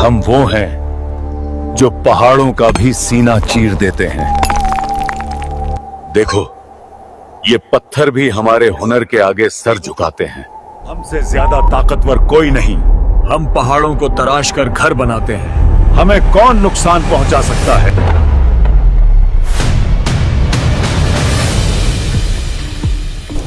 हम वो हैं जो पहाड़ों का भी सीना चीर देते हैं। देखो, ये पत्थर भी हमारे हुनर के आगे सर झुकाते हैं। हमसे ज्यादा ताकतवर कोई नहीं। हम पहाड़ों को तराश कर घर बनाते हैं। हमें कौन नुकसान पहुंचा सकता है?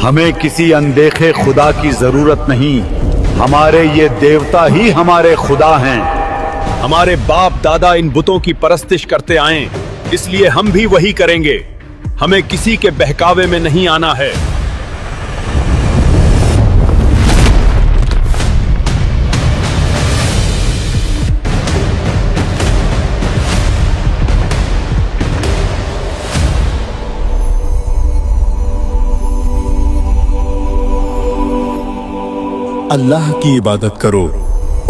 हमें किसी अनदेखे खुदा की जरूरत नहीं। हमारे ये देवता ही हमारे खुदा हैं। हमारे बाप दादा इन बुतों की परस्तिश करते आए, इसलिए हम भी वही करेंगे। हमें किसी के बहकावे में नहीं आना है। अल्लाह की इबादत करो,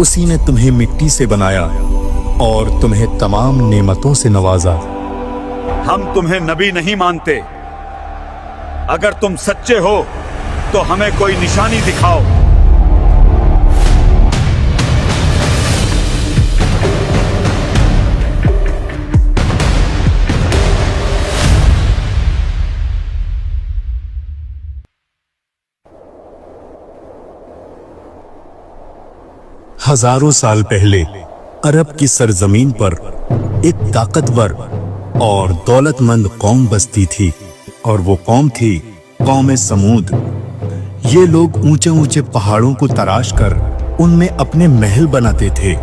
उसी ने तुम्हें मिट्टी से बनाया और तुम्हें तमाम नेमतों से नवाजा। हम तुम्हें नबी नहीं मानते। अगर तुम सच्चे हो तो हमें कोई निशानी दिखाओ। हजारों साल पहले अरब की सरजमीन पर एक ताकतवर और दौलतमंद कौम बसती थी, और वो कौम थी कौम समूद। ये लोग ऊंचे ऊंचे पहाड़ों को तराश कर उनमें अपने महल बनाते थे।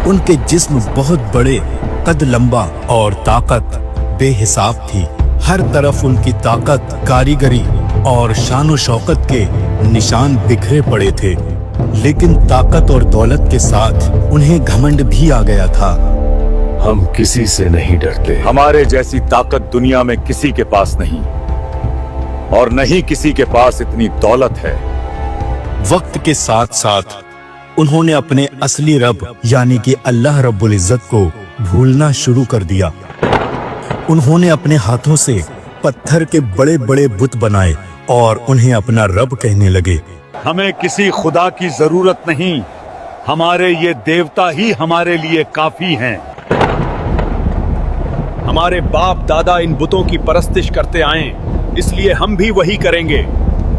उनके जिस्म बहुत बड़े, कद लंबा और ताकत बेहिसाब थी। हर तरफ उनकी ताकत, कारीगरी और शान शौकत के निशान बिखरे पड़े थे। लेकिन ताकत और दौलत के साथ उन्हें घमंड भी आ गया था। हम किसी से नहीं डरते। हमारे जैसी ताकत दुनिया में किसी के पास नहीं, और नहीं किसी के पास इतनी दौलत है। वक्त के साथ साथ उन्होंने अपने असली रब यानी कि अल्लाह रब्बुल इज्जत को भूलना शुरू कर दिया। उन्होंने अपने हाथों से पत्थर के बड़े बड़े बुत बनाए और उन्हें अपना रब कहने लगे। हमें किसी खुदा की जरूरत नहीं। हमारे ये देवता ही हमारे लिए काफी हैं। हमारे बाप दादा इन बुतों की परस्तिश करते आए, इसलिए हम भी वही करेंगे।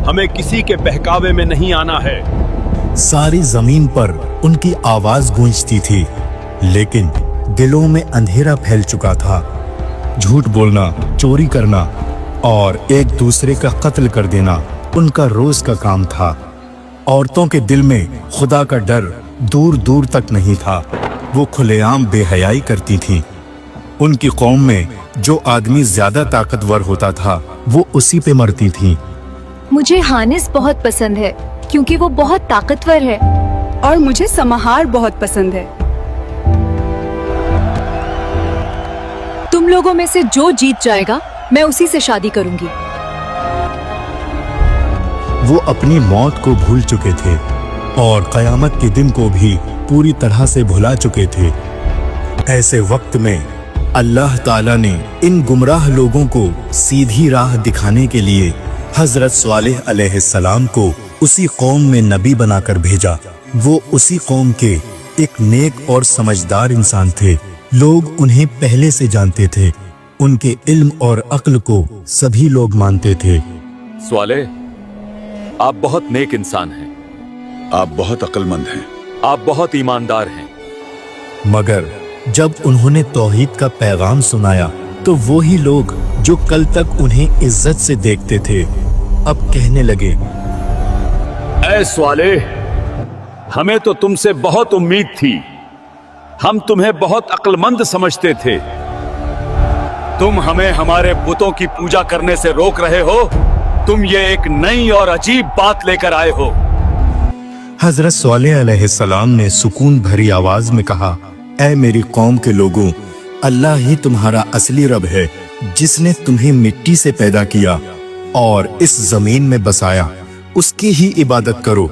हमें किसी के बहकावे में नहीं आना है। सारी जमीन पर उनकी आवाज गूंजती थी, लेकिन दिलों में अंधेरा फैल चुका था। झूठ बोलना, चोरी करना और एक दूसरे का कत्ल कर देना उनका रोज का काम था। औरतों के दिल में खुदा का डर दूर दूर तक नहीं था। वो खुलेआम बेहयाई करती थीं। उनकी कौम में जो आदमी ज्यादा ताकतवर होता था वो उसी पे मरती थीं। मुझे हानिस बहुत पसंद है क्योंकि वो बहुत ताकतवर है। और मुझे समाहार बहुत पसंद है। तुम लोगों में से जो जीत जाएगा मैं उसी से शादी करूंगी। वो अपनी मौत को भूल चुके थे और कयामत के दिन को भी पूरी तरह से भुला चुके थे। ऐसे वक्त में अल्लाह ताला ने इन गुमराह लोगों को सीधी राह दिखाने के लिए हजरत स्वालिह अलैहिस्सलाम को उसी कौम में नबी बनाकर भेजा। वो उसी कौम के एक नेक और समझदार इंसान थे। लोग उन्हें पहले से जानते थे। उनके इल्म और अक्ल को सभी लोग मानते थे। स्वालिह, आप बहुत नेक इंसान हैं। आप बहुत अक्लमंद हैं। आप बहुत ईमानदार हैं। मगर जब उन्होंने तौहीद का पैगाम सुनाया तो वो ही लोग जो कल तक उन्हें इज्जत से देखते थे अब कहने लगे, ऐ स्वालिह, हमें तो तुमसे बहुत उम्मीद थी। हम तुम्हें बहुत अक्लमंद समझते थे। तुम हमें हमारे बुतों की पूजा करने से रोक रहे हो। तुम ये एक नई और अजीब बात लेकर आए हो। हजरत स्वालिह अलैहिस्सलाम ने सुकून भरी आवाज में कहा, ऐ मेरी कौम के लोगों, अल्लाह ही तुम्हारा असली रब है, जिसने तुम्हें मिट्टी से पैदा किया और इस जमीन में बसाया। उसकी ही इबादत करो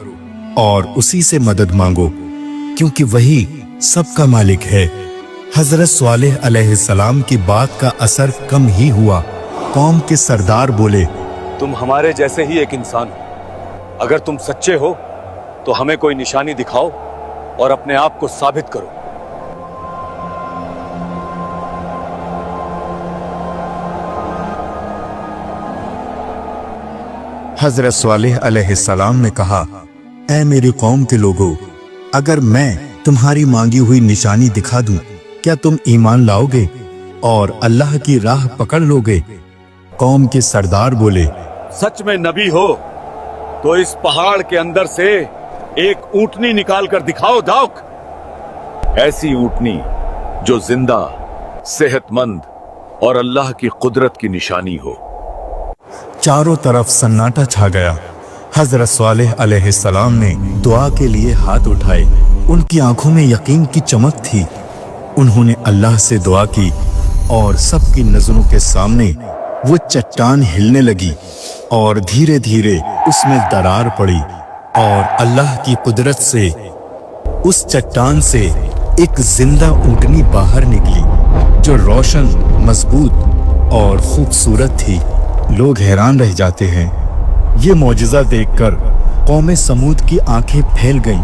और उसी से मदद मांगो, क्योंकि वही सबका मालिक है। हजरत स्वालिह अलैहिस्सलाम की बात का असर कम ही हुआ। कौम के सरदार बोले, तुम हमारे जैसे ही एक इंसान हो। अगर तुम सच्चे हो तो हमें कोई निशानी दिखाओ। और अपने आप को साबित करो। हजरत स्वालिह अलैहिस्सलाम ने कहा, ऐ मेरी कौम के लोगों, अगर मैं तुम्हारी मांगी हुई निशानी दिखा दूं, क्या तुम ईमान लाओगे और अल्लाह की राह पकड़ लोगे? कौम के सरदार बोले, सच में नबी हो तो इस पहाड़ के अंदर से एक ऊंटनी निकाल कर दिखाओ दाऊक। ऐसी ऊंटनी जो जिंदा, सेहतमंद और अल्लाह की कुदरत की निशानी हो। चारों तरफ सन्नाटा छा गया। हजरत स्वालिह अलैहिस्सलाम ने दुआ के लिए हाथ उठाए। उनकी आंखों में यकीन की चमक थी। उन्होंने अल्लाह से दुआ की और सबकी नजरों के सामने वो चट्टान हिलने लगी और धीरे धीरे उसमें दरार पड़ी और अल्लाह की कुदरत से उस चट्टान से एक जिंदा ऊंटनी बाहर निकली जो रोशन, मजबूत और खूबसूरत थी। लोग हैरान रह जाते हैं। ये मौजज़ा देखकर कौम समूद की आंखें फैल गईं।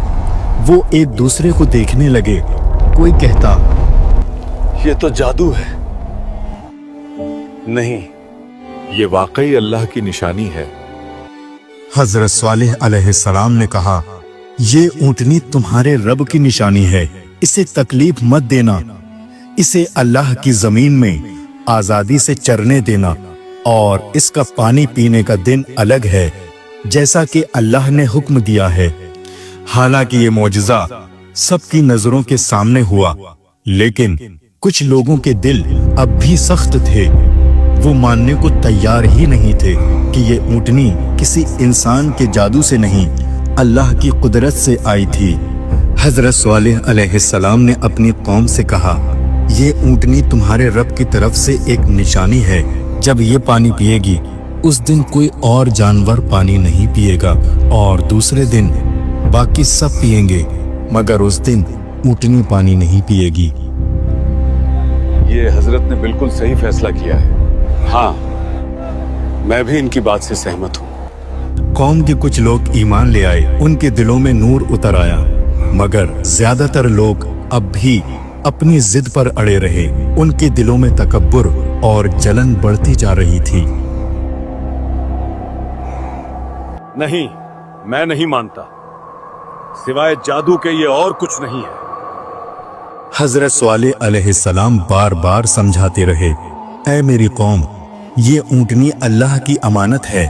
वो एक दूसरे को देखने लगे। कोई कहता, ये तो जादू है। नहीं, ये वाकई अल्लाह की निशानी है। हजरत स्वालिह अलैहिस्सलाम ने कहा, ये ऊंटनी तुम्हारे रब की निशानी है। इसे तकलीफ मत देना। इसे अल्लाह की जमीन में आजादी से चरने देना और इसका पानी पीने का दिन अलग है, जैसा कि अल्लाह ने हुक्म दिया है। हालांकि ये मौजज़ा सबकी नजरों के सामने हुआ, लेकिन कुछ लोगों के दिल अब भी सख्त थे। वो मानने को तैयार ही नहीं थे कि ये ऊंटनी किसी इंसान के जादू से नहीं, अल्लाह की कुदरत से आई थी। हजरत स्वालिह अलैहिस्सलाम ने अपनी कौम से कहा, ये ऊंटनी तुम्हारे रब की तरफ से एक निशानी है। जब ये पानी पिएगी, उस दिन कोई और जानवर पानी नहीं पिएगा और दूसरे दिन बाकी सब पिएंगे, मगर उस दिन ऊंटनी पानी नहीं पिएगी। ये हजरत ने बिल्कुल सही फैसला किया है। हाँ, मैं भी इनकी बात से सहमत हूँ। कौम के कुछ लोग ईमान ले आए। उनके दिलों में नूर उतर आया, मगर ज्यादातर लोग अब भी अपनी जिद पर अड़े रहे। उनके दिलों में तकब्बुर और जलन बढ़ती जा रही थी। नहीं, मैं नहीं मानता। सिवाय जादू के ये और कुछ नहीं है। हजरत स्वालिह अलैहिस्सलाम बार बार समझाते रहे, ऐ मेरी कौम, ये ऊंटनी अल्लाह की अमानत है।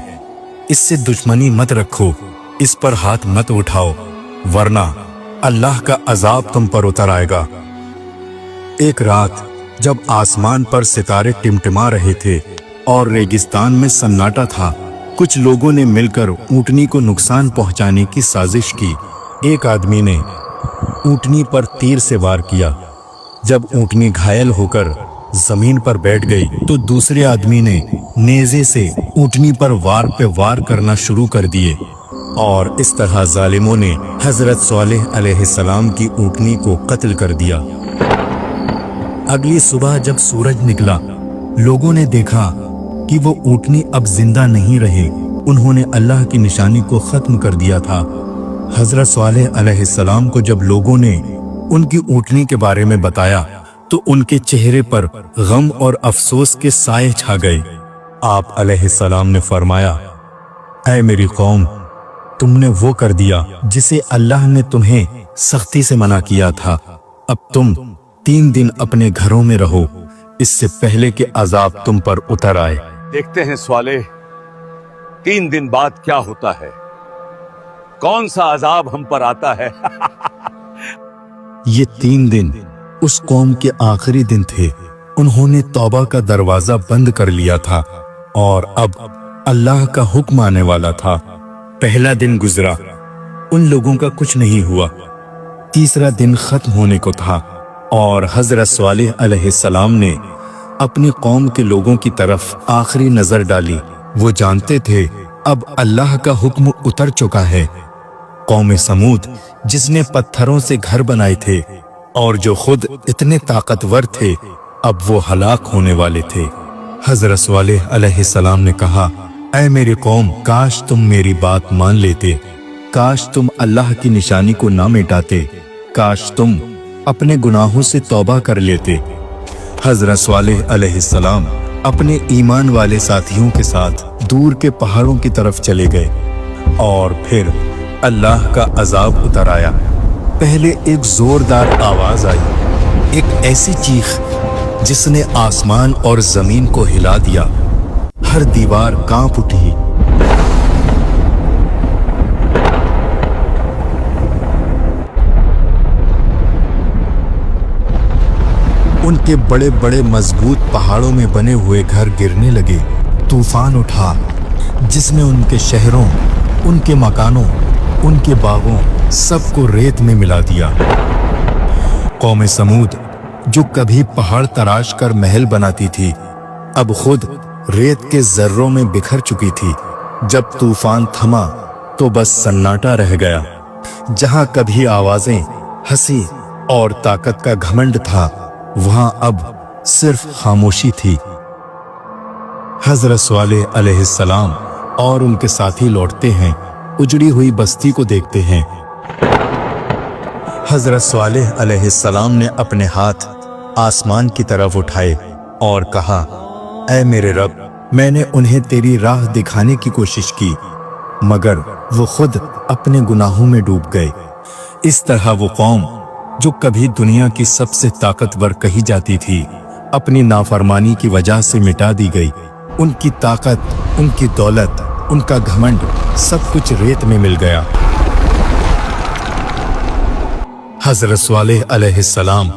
इससे दुश्मनी मत रखो, इस पर हाथ मत उठाओ, वरना अल्लाह का अजाब तुम पर उतर आएगा। एक रात जब आसमान पर सितारे टिमटिमा रहे थे और रेगिस्तान में सन्नाटा था, कुछ लोगों ने मिलकर ऊंटनी को नुकसान पहुंचाने की साजिश की। एक आदमी ने ऊंटनी पर तीर से वार किया। जब ऊंटनी घायल होकर जमीन पर बैठ गई तो दूसरे आदमी ने नेज़े से ऊंटनी पर वार पे वार करना शुरू कर दिए और इस तरह जालिमों ने हजरत स्वालिह अलैहिस्सलाम की ऊंटनी को कत्ल कर दिया। अगली सुबह जब सूरज निकला, लोगों ने देखा कि वो ऊंटनी अब जिंदा नहीं रहे। उन्होंने अल्लाह की निशानी को खत्म कर दिया था। हजरत स्वालिह अलैहिस्सलाम को जब लोगों ने उनकी ऊंटनी के बारे में बताया तो उनके चेहरे पर गम और अफसोस के साए छा गए। आप अलैहिस्सलाम ने फरमाया, ऐ मेरी कौम, तुमने वो कर दिया जिसे अल्लाह ने तुम्हें सख्ती से मना किया था। अब तुम 3 दिन अपने घरों में रहो, इससे पहले कि अजाब तुम पर उतर आए। देखते हैं स्वालिह, 3 दिन बाद क्या होता है, कौन सा अजाब हम पर आता है। ये 3 दिन उस कौम के आखिरी दिन थे। उन्होंने तौबा का दरवाजा बंद कर लिया था और अब अल्लाह का हुक्म आने वाला था। पहला दिन गुजरा, उन लोगों का कुछ नहीं हुआ। तीसरा दिन खत्म होने को था और हजरत स्वालिह अलैहिस्सलाम ने अपनी कौम के लोगों की तरफ आखिरी नजर डाली। वो जानते थे अब अल्लाह का हुक्म उतर चुका है। कौम समूद, जिसने पत्थरों से घर बनाए थे और जो खुद इतने ताकतवर थे, अब वो हलाक होने वाले थे। हजरत स्वालिह अलैहिस्सलाम ने कहा, ऐ मेरी कौम, काश तुम मेरी बात मान लेते, काश तुम अल्लाह की निशानी को ना मिटाते। काश तुम अपने गुनाहों से तौबा कर लेते। हजरत स्वालेह अलैहिस्सलाम अपने ईमान वाले साथियों के साथ दूर के पहाड़ों की तरफ चले गए और फिर अल्लाह का अजाब उतर आया। पहले एक जोरदार आवाज आई, एक ऐसी चीख जिसने आसमान और जमीन को हिला दिया। हर दीवार कांप उठी। उनके बड़े बड़े मजबूत पहाड़ों में बने हुए घर गिरने लगे। तूफान उठा जिसने उनके शहरों, उनके मकानों, उनके बागों सबको रेत में मिला दिया। कौम समूद जो कभी पहाड़ तराश कर महल बनाती थी, अब खुद रेत के जर्रों में बिखर चुकी थी। जब तूफान थमा तो बस सन्नाटा रह गया। जहां कभी आवाजें, हंसी और ताकत का घमंड था, वहां अब सिर्फ खामोशी थी। हजरत स्वालेह अलैहिस्सलाम और उनके साथी लौटते हैं, उजड़ी हुई बस्ती को देखते हैं। हजरत स्वालेह अलैहिस्सलाम ने अपने हाथ आसमान की तरफ उठाए और कहा, ऐ मेरे रब, मैंने उन्हें तेरी राह दिखाने की कोशिश की, मगर वो खुद अपने गुनाहों में डूब गए। इस तरह वो कौम जो कभी दुनिया की सबसे ताकतवर कही जाती थी, अपनी नाफरमानी की वजह से मिटा दी गई। उनकी ताकत, उनकी दौलत, उनका घमंड सब कुछ रेत में मिल गया। हजरत स्वालेह अलैहिस्सलाम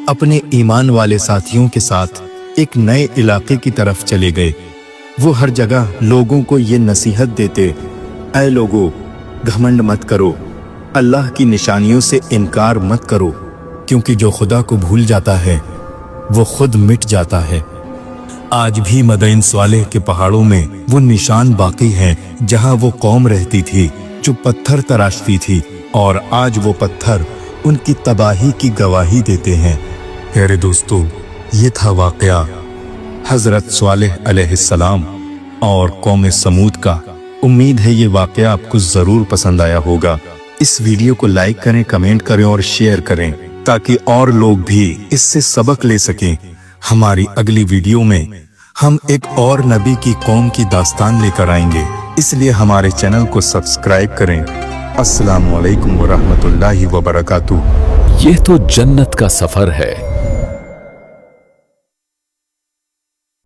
अपने ईमान वाले साथियों के साथ एक नए इलाके की तरफ चले गए। वो हर जगह लोगों को ये नसीहत देते, ऐ लोगों, घमंड मत करो, अल्लाह की निशानियों से इनकार मत करो, क्योंकि जो खुदा को भूल जाता है वो खुद मिट जाता है। आज भी मदइन स्वालेह के पहाड़ों में वो निशान बाकी हैं जहां वो कौम रहती थी जो पत्थर तराशती थी, और आज वो पत्थर उनकी तबाही की गवाही देते हैं। प्यारे दोस्तों, ये था वाकया हजरत स्वालेह अलैहिस्सलाम और कौम समूद का। उम्मीद है ये वाकया आपको जरूर पसंद आया होगा। इस वीडियो को लाइक करें, कमेंट करें और शेयर करें ताकि और लोग भी इससे सबक ले सकें। हमारी अगली वीडियो में हम एक और नबी की कौम की दास्तान लेकर आएंगे, इसलिए हमारे चैनल को सब्सक्राइब करें। अस्सलामु अलैकुम व रहमतुल्लाहि व बरकातुहू। ये तो जन्नत का सफर है।